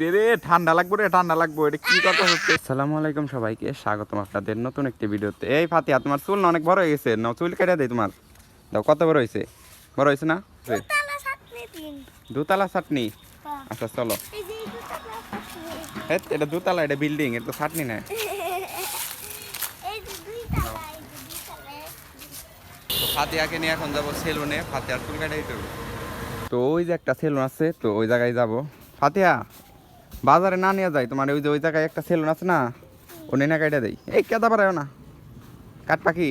রে রে ঠান্ডা লাগবে রে, ঠান্ডা লাগবে। এটা কি কথা হচ্ছে? আসসালামু আলাইকুম সবাইকে, স্বাগতম আপনাদের নতুন একটি ভিডিওতে। এই ফাতিহা, তোমার চুল না অনেক বড় হয়ে গেছে, না চুল কেটে দেয় তোমার। দাও, কত বড় হয়েছে? বড় হয়েছে না? দুতলা চাটনি। আচ্ছা চলো। এটা দুতলা, এটা বিল্ডিং, এটা তো চাটনি না। তো ফাতিহাকে নিয়ে এখন যাবো সেলুনে, ফাতিহার চুল কাটাই দিতে হবে। তো ওই যে একটা সেলুন আছে, তো ওই জায়গায় যাবো। ফাতিহা, বাজারে না নিয়ে যাই তোমার, ওই যে ওই জায়গায় একটা সেলুন আছে না, ও নেনা কাটা দেয়। এই কেদা পারে না, কাট পাখি।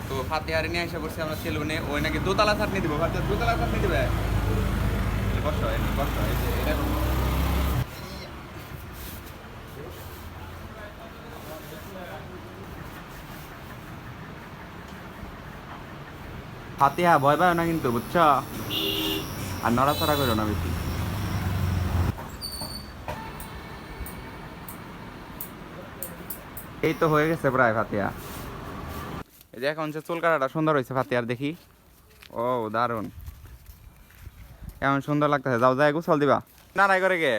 তো ফাতিহার নিয়ে এসে বসছি আমরা সেলুনে, ওই নাকি দোতলা চাটনি দিব। ফাতিহা দোতলা চাটনি দিবে। বসো বসো, এটা ফাতিহা ভয় পায় না কিন্তু, বুঝছো? আর নড়াচড়া করো না বেশি। এই তো হয়ে গেছে প্রায় ফাতিহা। এই যে এখন যে চুল কাটাটা সুন্দর হয়েছে ফাতিহার, দেখি। ও দারুন, কেমন সুন্দর লাগতেছে। যাও যাই গোসল দিবা। নাড়াই করে গে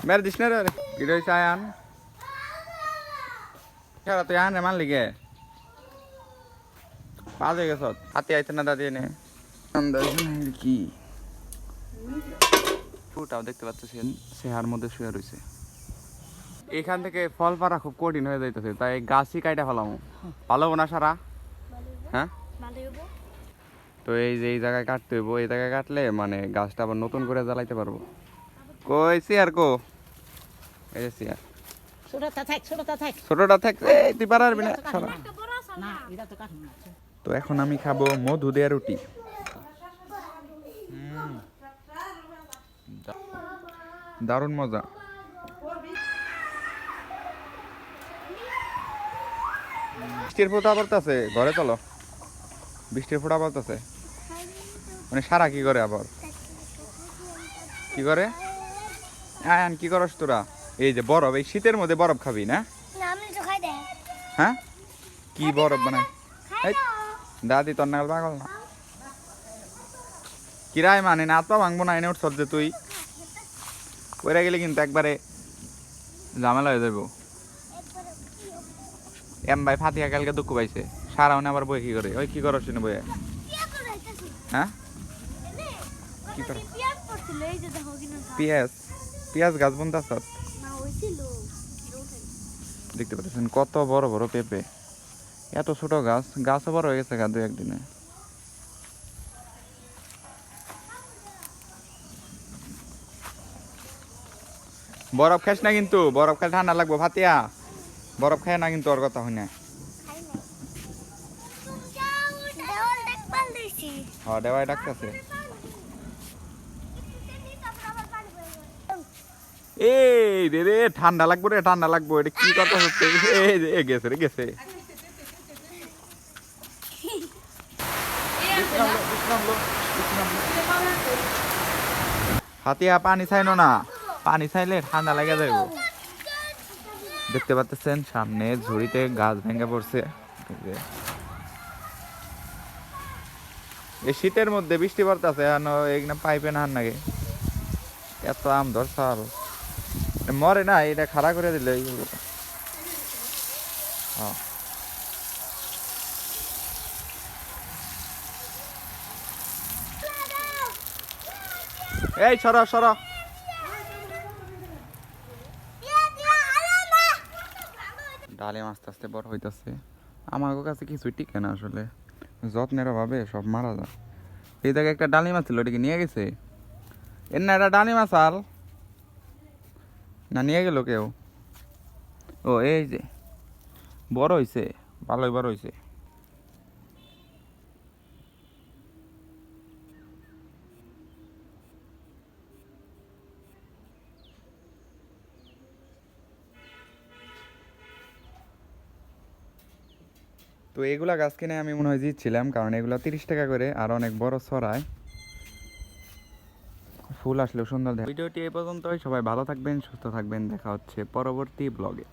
মেরে দিস না রে। কি রয়েছে আয়ান? খেলা তুই আন রে, মানলি গে পাঁচ হয়ে গেছ। হাতে আইতে না দাদি এনে কি ফুটাও দেখতে পাচ্ছেন, সেহার মধ্যে শুয়ে রয়েছে। এখান থেকে ফল পাড়া খুব কঠিন হয়ে যাইতেছে, তাই গাছই কাইটা ফেলাম। ভালো না সারা? হ্যাঁ, তো এই যে এই জায়গায় কাটতে হইব, এই জায়গায় কাটলে মানে গাছটা আবার নতুন করে জ্বালাইতে পারবো। কই চেয়ার কো? এই যে চেয়ার ছোটটা থাক, এই তুই পারবি না সারা। তো এখন আমি খাবো মধু দেয়া রুটি। দারুণ মজা। বৃষ্টির ফোঁটা পড়তেছে, ঘরে চলো। বৃষ্টির ফোঁটা পড়তেছে, মানে সারা কি করে আবার? কি করে আয়ান, কি করস তোরা? এই যে বরফ, এই শীতের মধ্যে বরফ খাবি না? হ্যাঁ, কি বরফ বানায় দাদি? তোর নাগাল পাগল না? কিরাই মানে না, তো ভাঙবো না। এনে উঠছ যে তুই, কইরা গেলে কিন্তু একবারে ঝামেলা হয়ে যাবো। এম ভাই ফাতিহা কালকে দুঃখ পাইছে, সারা মানে আবার বই কি করে? ওই কি করছ না বইয়ে? হ্যাঁ, কি কর? পেঁয়াজ, পেঁয়াজ গাছ বন্ধ আছে। দেখতে পাচ্ছেন কত বড় বড় পেঁপে, এত ছোট গাছ, গাছও বড় হয়ে গেছে দু একদিনে। বরফ খাস না কিন্তু, বরফ খাই ঠান্ডা লাগবো। ফাতিহা বরফ খায় না কিন্তু, ওর কথা হয় না। হ্যাঁ, দেওয়াই ডাকতেছে। এই রে রে ঠান্ডা লাগবো রে, ঠান্ডা লাগবো। এটা কি কথা হচ্ছে? এই গেছে রে, গেছে। ফাতিহা পানি চাইনো না, পানি চাইলে ঠান্ডা লেগে যাইব। দেখতে পাচ্ছেন সামনে ঝুড়িতে গাছ ভেঙে পড়ছে। এই শীতের মধ্যে বৃষ্টি পড়তেছে, এখানে পাইপে না নাগে এত আম ধরছে। আর মরে না, এটা খাড়া করে দিলে। হ্যাঁ, এই সরা সরা। ডালিম আস্তে আস্তে বড় হইতেছে। আমার কাছে কিছুই টিকে না আসলে, যত্নের অভাবে সব মারা যায়। এই জায়গায় একটা ডালিম আছিল, ওটাকে নিয়ে গেছে। এর না একটা ডালিম আসাল না, নিয়ে গেল কেউ? ও এই যে বড় হয়েছে, ভালোই বড় হয়েছে। তো এগুলা গাছ কিনে আমি মনে হয় জিতছিলাম, কারণ এগুলা 30 টাকা করে, আর অনেক বড় ছড়ায়, ফুল আসলেও সুন্দর। ভিডিওটি এই পর্যন্তই। সবাই ভালো থাকবেন, সুস্থ থাকবেন, দেখা হচ্ছে পরবর্তী ব্লগে।